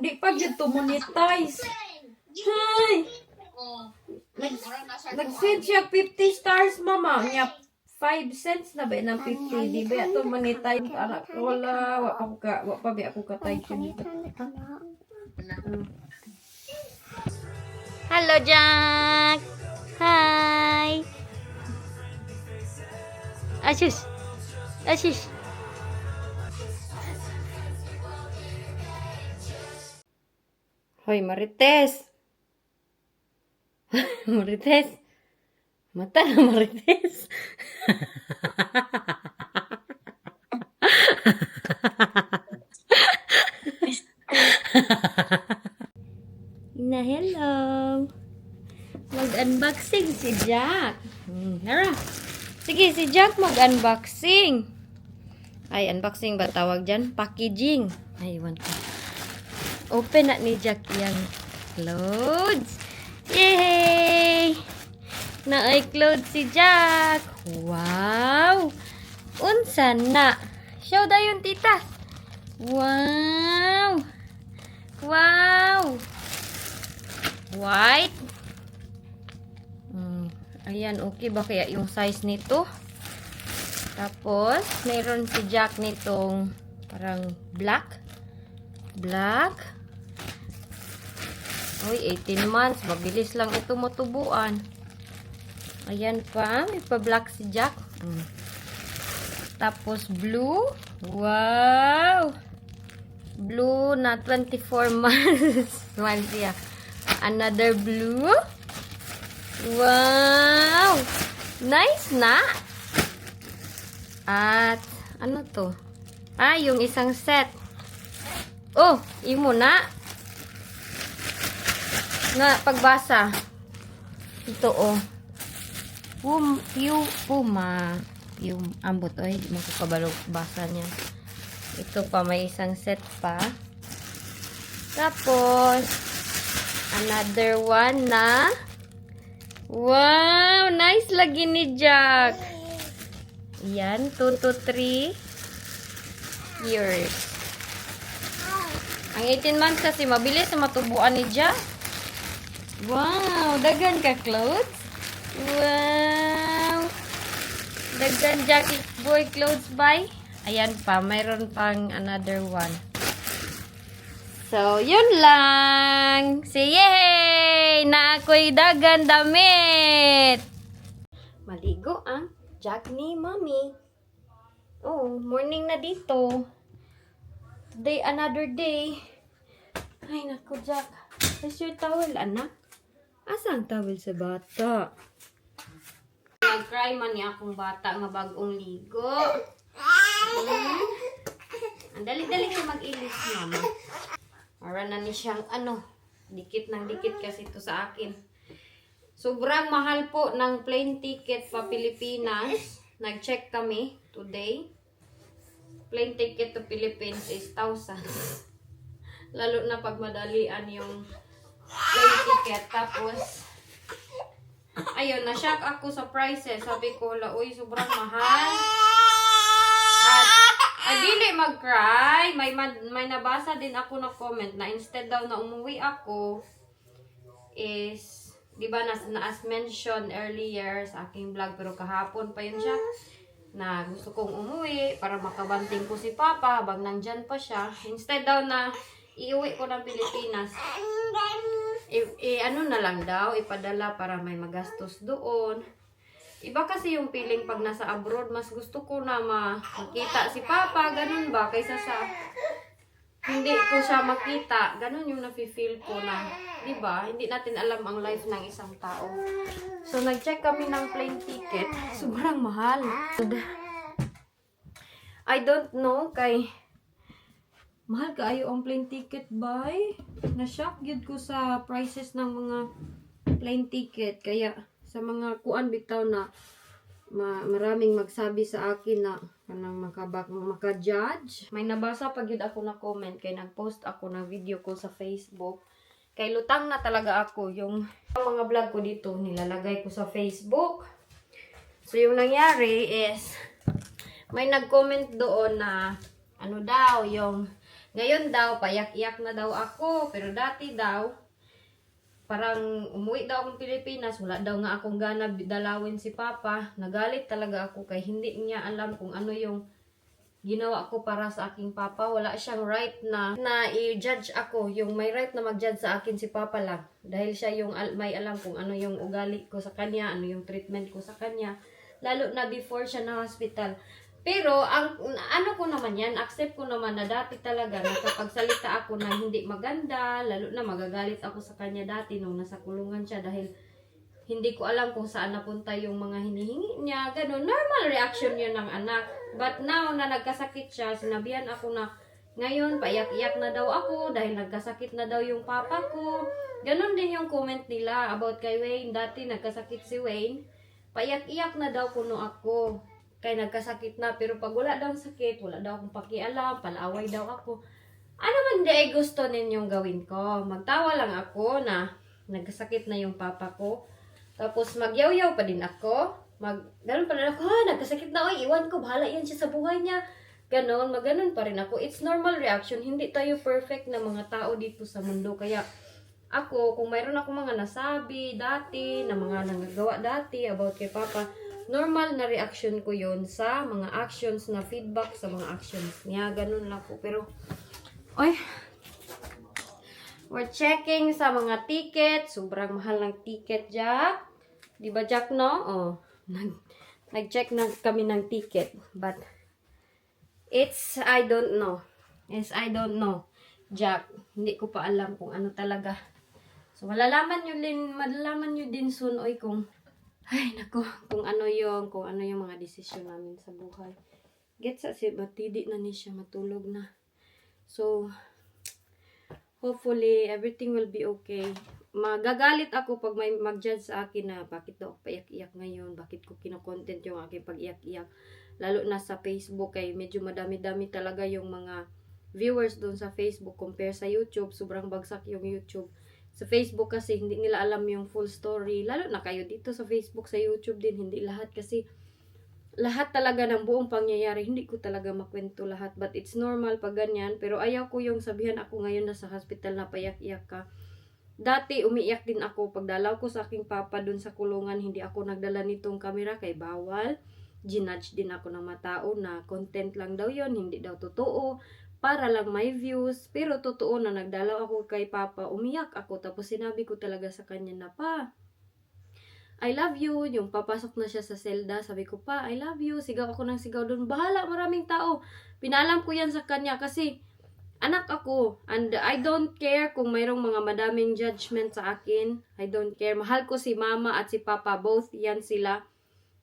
di pa dyan to monetize. Hi! Nag-send siya 50 stars, mama. Nya 5 cents na ba ng 50? Di ba ito monetize? Anak, wala. Wa pa ba ako ka-type yun. Hello, Jack! Hi! Asus! Asus! Hoy, Marites! Marites! Mata na, Marites! Na hello! Mag-unboxing si Jack. Tara! Sige, si Jack mag-unboxing. Ay, unboxing ba tawag dyan? Packaging. Ay, iwan ko. Open na ni Jack yung clothes. Yay! Na ay clothes si Jack. Wow! Unsa na? Show dayon tita. Wow! Wow! White. Ayan, okay ba kaya yung size nito? Tapos, mayroon si Jack nitong parang black. Black. Uy, 18 months. Mabilis lang ito matubuan. Ayan pa. May pa-black si Jack. Tapos, blue. Wow! Blue na 24 months. One siya. Another blue. Wow! Nice na! At, ano to? Ah, yung isang set. Oh, imo na. Na, pagbasa. Ito, oh. Puma. Yung ambot, oh. Hindi mo ko kabalog basa niya. Ito pa, may isang set pa. Tapos, another one na. Wow! Nice lagi ni Jack. Yan, 2 to 3 years. Ang 18 months kasi mabilis na matubuan ni Jack. Wow! Dagan ka clothes. Wow! Dagan Jackie boy clothes by. Ayan pa, mayroon pang another one. So, yun lang. Say yay! Na ako'y dagan damit. Maligo ang Jack ni Mommy. Oh, morning na dito. Today, another day. Ay, naku, Jack. Where's your towel, anak? Asang towel sa bata? Nag-cry man niya akong bata nga bagong ligo. Ang dali-dali siya mag-ilis, mama. Para na ni siyang dikit ng dikit kasi ito sa akin. Sobrang mahal po ng plane ticket pa Pilipinas. Nag-check kami today. Plane ticket to Philippines is 1,000. Lalo na pag madalian yung plane ticket. Tapos, ayun, na-shock ako sa prices. Sabi ko, uy, sobrang mahal. At, dili mag-cry. May nabasa din ako na comment na instead daw na umuwi ako is, di ba as mentioned earlier sa aking vlog, pero kahapon pa yun siya, na gusto kong umuwi para makabanting ko si Papa habang nandyan pa siya. Instead daw na iuwi ko ng Pilipinas, ano na lang daw, ipadala para may magastos doon. Iba kasi yung feeling pag nasa abroad, mas gusto ko na makita si Papa, ganun ba, kaysa sa hindi ko siya makita. Ganun yung nafe-feel ko na, di ba, hindi natin alam ang life ng isang tao. So, nag-check kami ng plane ticket. Sobrang mahal. I don't know, kay mahal kaayo ang plane ticket, bay. Na-shock yun ko sa prices ng mga plane ticket. Kaya, sa mga kuan bitaw na maraming magsabi sa akin na kanang maka-judge. May nabasa pag yun ako na comment kay nag-post ako ng video ko sa Facebook. Kay lutang na talaga ako yung mga vlog ko dito nilalagay ko sa Facebook. So yung nangyari is may nag-comment doon na ano daw yung Ngayon daw, payak-iyak na daw ako. Pero dati daw, parang umuwi daw akong Pilipinas. Wala daw nga akong gana dalawin si Papa. Nagalit talaga ako kay hindi niya alam kung ano yung ginawa ko para sa aking Papa. Wala siyang right na i-judge ako. Yung may right na mag-judge sa akin si Papa lang. Dahil siya yung may alam kung ano yung ugali ko sa kanya, ano yung treatment ko sa kanya. Lalo na before siya na hospital. Pero, ano ko naman yan, accept ko naman na dati talaga nakapagsalita ako na hindi maganda, lalo na magagalit ako sa kanya dati nung nasa kulungan siya dahil hindi ko alam kung saan napunta yung mga hinihingi niya, ganun. Normal reaction yun ng anak. But now na nagkasakit siya, sinabihan ako na ngayon, paiyak-iyak na daw ako dahil nagkasakit na daw yung papa ko. Ganun din yung comment nila about kay Wayne. Dati nagkasakit si Wayne, paiyak-iyak na daw kuno ako. Kaya nagkasakit na, pero pag wala daw sakit, wala daw akong pakialam, palaway daw ako. Ano man di ay gusto ninyong gawin ko? Magtawa lang ako na nagkasakit na yung papa ko. Tapos magyaw-yaw pa din ako. Ganun pa rin ako, nagkasakit na, oy, iwan ko, bahala yan siya sa buhay niya. Ganon, maganon pa rin ako. It's normal reaction. Hindi tayo perfect na mga tao dito sa mundo. Kaya ako, kung mayroon ako mga nasabi dati, na mga nangagawa dati about kay Papa, normal na reaction ko yon sa mga actions na feedback sa mga actions niya. Ganun lang po. Pero, oy, we're checking sa mga ticket. Sobrang mahal ng ticket, Jack. Di ba, Jack, no? Oh, nag-check na kami ng ticket. But, I don't know. Yes, I don't know. Jack, hindi ko pa alam kung ano talaga. So, malalaman nyo din soon, oy, kung, ay, nako, kung ano yung mga desisyon namin sa buhay. Gets sa si batidi na ni siya, matulog na. So, hopefully, everything will be okay. Magagalit ako pag may mag-judge sa akin na bakit daw ako paiyak-iyak ngayon, bakit ko kinokontent yung aking pag-iyak-iyak. Lalo na sa Facebook, kay medyo madami-dami talaga yung mga viewers doon sa Facebook compare sa YouTube. Sobrang bagsak yung YouTube. Sa Facebook kasi hindi nila alam yung full story. Lalo na kayo dito sa Facebook, sa YouTube din, hindi lahat kasi lahat talaga ng buong pangyayari, hindi ko talaga makwento lahat. But it's normal pag ganyan. Pero ayaw ko yung sabihan ako ngayon na sa hospital na payak-iyak ka. Dati umiiyak din ako pagdalaw ko sa aking papa dun sa kulungan. Hindi ako nagdala nitong camera kay bawal. Ginudge din ako ng matao na content lang daw yon, hindi daw totoo. Para lang may views. Pero totoo na nagdalaw ako kay papa, umiyak ako. Tapos sinabi ko talaga sa kanya na, Pa, I love you. Yung papasok na siya sa selda, sabi ko, Pa, I love you. Sigaw ako ng sigaw doon. Bahala, maraming tao. Pinalam ko yan sa kanya kasi anak ako. And I don't care kung mayroong mga madaming judgment sa akin. I don't care. Mahal ko si mama at si papa. Both yan sila.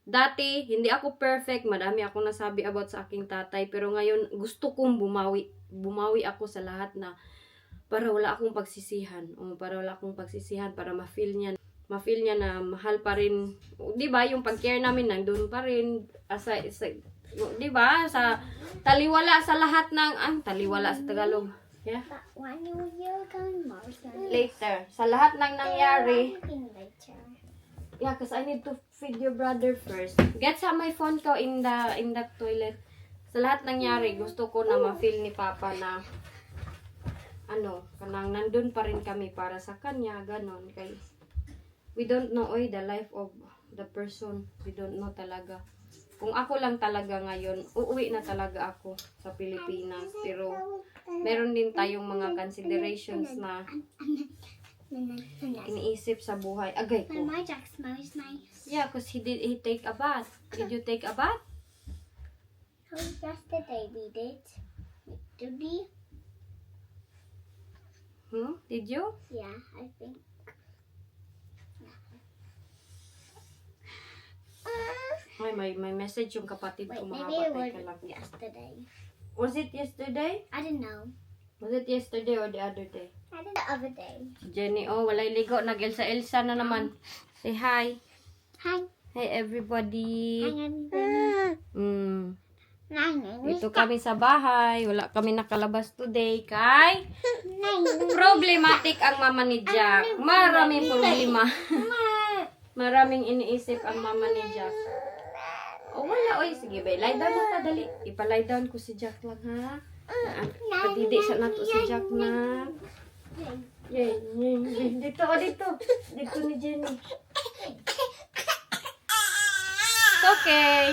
Dati, hindi ako perfect. Madami akong nasabi about sa aking tatay. Pero ngayon, gusto kong bumawi. Bumawi ako sa lahat na para wala akong pagsisihan. Para wala akong pagsisihan. Para ma-feel niya na mahal pa rin. Diba? Yung pag-care namin nandun pa rin. Diba? Sa taliwala sa lahat ng... taliwala sa Tagalog. Yeah? When you're going Later. Sa lahat ng nangyari. later. Yeah, because I need to feed your brother first. Get sa my phone ko in the toilet. Sa lahat nangyari, gusto ko na ma-feel ni Papa na kanang nandun pa rin kami para sa kanya, ganon. Kay we don't know the life of the person. We don't know talaga. Kung ako lang talaga ngayon, uuwi na talaga ako sa Pilipinas. Pero meron din tayong mga considerations na iniisip sa buhay. Agay ko. My Jack smells nice. Yeah, because he take a bath. Did you take a bath? Oh, yesterday we did. Did we? Did you? Yeah, I think. Ay, may message yung kapatid Wait, ko, maybe it makapatay was ka lang. yesterday. Was it yesterday? I don't know. Was it yesterday or the other day? I did the other day. Jenny, walay ligo. Nag-Elsa na naman. Say hi. Hi. Hey, everybody. Hi, everybody. Dito kami sa bahay. Wala kami nakalabas today. Kay problematic ang mama ni Jack. Maraming problema. Maraming iniisip ang mama ni Jack. Wala. Oy, sige ba. Lie down na ta, dali. Ipa-lie down ko si Jack lang, ha? Patidi sa nato si Jack na. Yay, yay, yay. Dito, dito. Dito ni Jenny. It's okay.